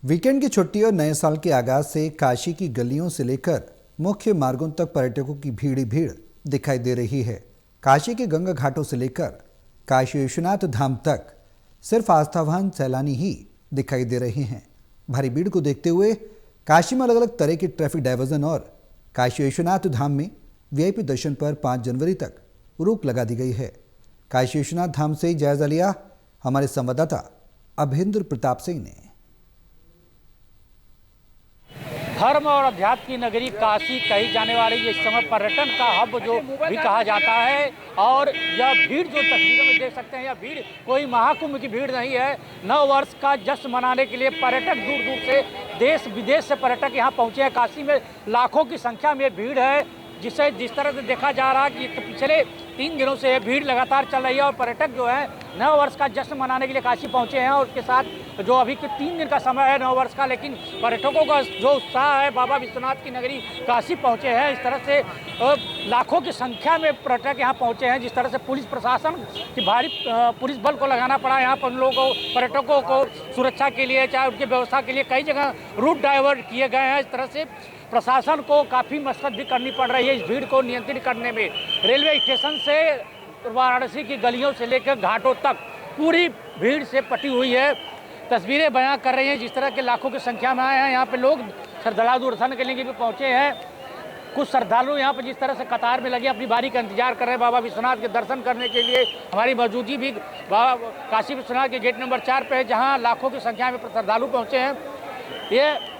Weekend की छुट्टी और नए साल के आगाज से काशी की गलियों से लेकर मुख्य मार्गों तक पर्यटकों की भीड़ ही भीड़ दिखाई दे रही है। काशी के गंगा घाटों से लेकर काशी विश्वनाथ धाम तक सिर्फ आस्थावान सैलानी ही दिखाई दे रहे हैं। भारी भीड़ को देखते हुए काशी में अलग अलग तरह के ट्रैफिक डायवर्जन और काशी विश्वनाथ धाम में वीआईपी दर्शन पर 5 जनवरी तक रोक लगा दी गई है। काशी विश्वनाथ धाम से जायजा लिया हमारे संवाददाता अभेंद्र प्रताप सिंह ने। धर्म और अध्यात्म की नगरी काशी कही जाने वाली इस समय पर्यटन का हब जो भी कहा जाता है। और यह भीड़ जो तस्वीरों में देख सकते हैं, यह भीड़ कोई महाकुंभ की भीड़ नहीं है। नव वर्ष का जश्न मनाने के लिए पर्यटक दूर दूर से देश विदेश से पर्यटक यहाँ पहुँचे हैं। काशी में लाखों की संख्या में भीड़ है, जिस तरह से देखा जा रहा है कि पिछले 3 दिनों से भीड़ लगातार चल रही है। और पर्यटक जो है नव वर्ष का जश्न मनाने के लिए काशी पहुंचे हैं। और उसके साथ जो अभी के 3 दिन का समय है नव वर्ष का, लेकिन पर्यटकों का जो उत्साह है, बाबा विश्वनाथ की नगरी काशी पहुंचे हैं। इस तरह से लाखों की संख्या में पर्यटक यहाँ पहुंचे हैं। जिस तरह से पुलिस प्रशासन की भारी पुलिस बल को लगाना पड़ा यहाँ पर लोगों को, पर्यटकों को सुरक्षा के लिए, चाहे उनकी व्यवस्था के लिए कई जगह रूट डाइवर्ट किए गए हैं। इस तरह से प्रशासन को काफ़ी मशक्कत भी करनी पड़ रही है इस भीड़ को नियंत्रित करने में। रेलवे स्टेशन से वाराणसी की गलियों से लेकर घाटों तक पूरी भीड़ से पटी हुई है। तस्वीरें बयां कर रही हैं जिस तरह के लाखों की संख्या में आए हैं। यहाँ पे लोग श्रद्धालु दर्शन के लिए भी पहुँचे हैं। कुछ श्रद्धालु यहाँ पर जिस तरह से कतार में लगे अपनी बारी का इंतजार कर रहे हैं बाबा विश्वनाथ के दर्शन करने के लिए। हमारी मौजूदगी भी काशी विश्वनाथ के गेट नंबर 4 पे है, जहाँ लाखों की संख्या में श्रद्धालु पहुँचे हैं। ये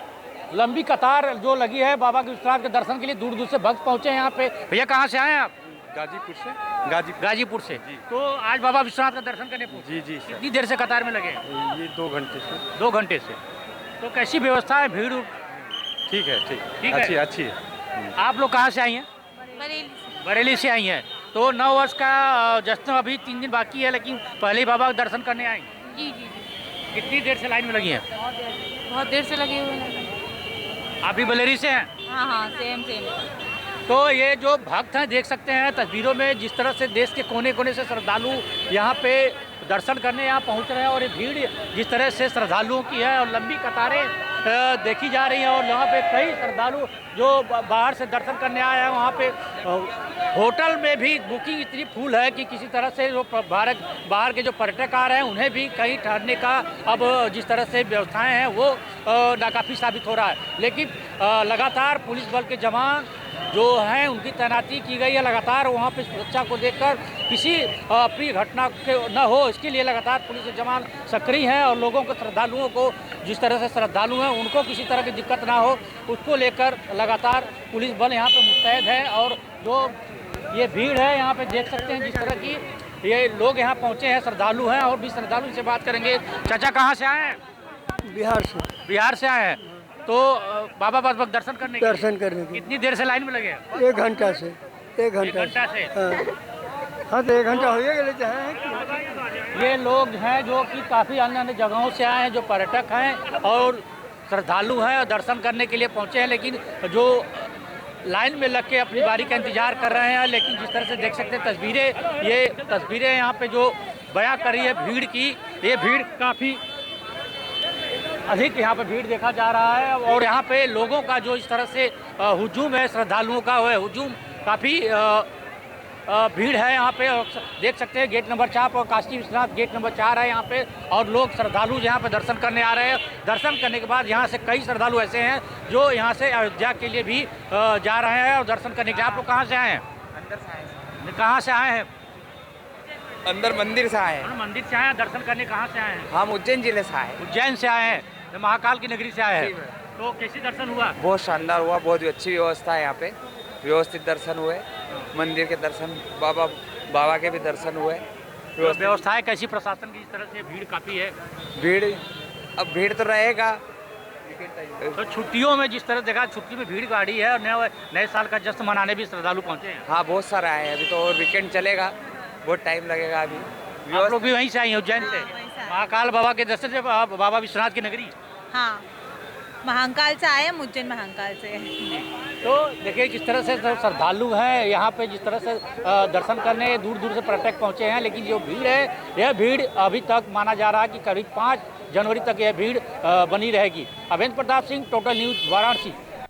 लंबी कतार जो लगी है बाबा के विश्वनाथ के दर्शन के लिए, दूर दूर से भक्त पहुंचे हैं यहाँ पे। भैया कहाँ से आए हैं आप? गाजीपुर से। गाजीपुर से जी। तो आज बाबा विश्वनाथ का दर्शन करने पहुंचे? जी। कितनी देर से कतार में लगे? ये 2 घंटे से। 2 घंटे से। तो कैसी व्यवस्था है? भीड़ ठीक है, अच्छी है। आप लोग कहाँ से आई हैं? बरेली से आई हैं। तो नव वर्ष का जश्न अभी 3 दिन बाकी है, लेकिन पहले ही बाबा का दर्शन करने आई? जी। कितनी देर से लाइन में लगी हैं? बहुत देर से लगे हुए हैं। आप भी बरेली से हैं? हाँ, सेम। तो ये जो भक्त हैं देख सकते हैं तस्वीरों में जिस तरह से देश के कोने कोने से श्रद्धालु यहाँ पे दर्शन करने यहाँ पहुँच रहे हैं। और ये भीड़ जिस तरह से श्रद्धालुओं की है और लंबी कतारें देखी जा रही हैं। और यहाँ पे कई श्रद्धालु जो बाहर से दर्शन करने आए हैं, वहाँ पे होटल में भी बुकिंग इतनी फुल है कि किसी तरह से जो बाहर के जो पर्यटक आ रहे हैं उन्हें भी कहीं ठहरने का अब जिस तरह से व्यवस्थाएं हैं वो नाकाफी साबित हो रहा है। लेकिन लगातार पुलिस बल के जवान जो हैं उनकी तैनाती की गई है। लगातार वहाँ पे सुरक्षा को देखकर किसी अप्रिय घटना के न हो, इसके लिए लगातार पुलिस के जवान सक्रिय हैं। और लोगों को, श्रद्धालुओं को, जिस तरह से श्रद्धालु हैं उनको किसी तरह की दिक्कत ना हो, उसको लेकर लगातार पुलिस बल यहाँ पे मुस्तैद है। और जो ये भीड़ है यहाँ पे देख सकते हैं जिस तरह की ये लोग यहाँ पहुँचे हैं, श्रद्धालु हैं। और भी श्रद्धालु से बात करेंगे। चाचा कहाँ से आए हैं? बिहार से आए हैं। तो बाबा बस दर्शन करने के कितनी देर से लाइन में लगे हैं? 1 घंटा से। 1 घंटा से। हाँ, तो 1 घंटा हो गया। ये लोग हैं जो कि काफ़ी अन्य जगहों से आए हैं, जो पर्यटक हैं और श्रद्धालु हैं और दर्शन करने के लिए पहुंचे हैं। लेकिन जो लाइन में लग के अपनी बारी का इंतजार कर रहे हैं। लेकिन जिस तरह से देख सकते हैं ये तस्वीरें यहाँ पे जो बयां कर रही है भीड़ की, ये भीड़ काफ़ी अधिक यहाँ पे भीड़ देखा जा रहा है। और यहाँ पे लोगों का जो इस तरह से हुजूम है, श्रद्धालुओं का है हुजूम, काफ़ी भीड़ है यहाँ पे। देख सकते हैं गेट नंबर 4 और काशी विश्वनाथ गेट नंबर 4 है यहाँ पे। और लोग श्रद्धालु यहाँ पे दर्शन करने आ रहे हैं। दर्शन करने के बाद यहाँ से कई श्रद्धालु ऐसे हैं जो यहाँ से अयोध्या के लिए भी जा रहे हैं और दर्शन करने के लिए। आप लोग कहाँ से आए हैं? कहाँ से आए हैं? अंदर मंदिर से आए हैं। मंदिर से आए हैं। दर्शन करने कहाँ से आए हैं? हम उज्जैन जिले से आए हैं। उज्जैन से आए हैं, महाकाल की नगरी से आए हैं। तो कैसी दर्शन हुआ? बहुत शानदार हुआ, बहुत अच्छी व्यवस्था है यहाँ पे। व्यवस्थित दर्शन हुए, मंदिर के दर्शन, बाबा के भी दर्शन हुए। व्यवस्थाएं कैसी प्रशासन की? इस तरह से भीड़ काफ़ी है। भीड़ तो रहेगा। तो छुट्टियों में जिस तरह देखा, छुट्टी में भीड़ गाड़ी है और नए साल का जश्न मनाने भी श्रद्धालु पहुँचे हैं। हाँ, बहुत सारा है। अभी तो और वीकेंड चलेगा, बहुत टाइम लगेगा अभी। आप लोग भी वहीं से आई हैं? उज्जैन से महाकाल बाबा के दर्शन से बाबा विश्वनाथ की नगरी। हाँ, महाकाल से आए हम, उज्जैन महाकाल से। तो देखिए किस तरह से श्रद्धालु हैं यहाँ पे, जिस तरह से दर्शन करने दूर दूर से पर्यटक पहुँचे हैं। लेकिन जो भीड़ है, यह भीड़ अभी तक माना जा रहा है कि करीब 5 जनवरी तक यह भीड़ बनी रहेगी। अभेंद्र प्रताप सिंह, टोटल न्यूज़, वाराणसी।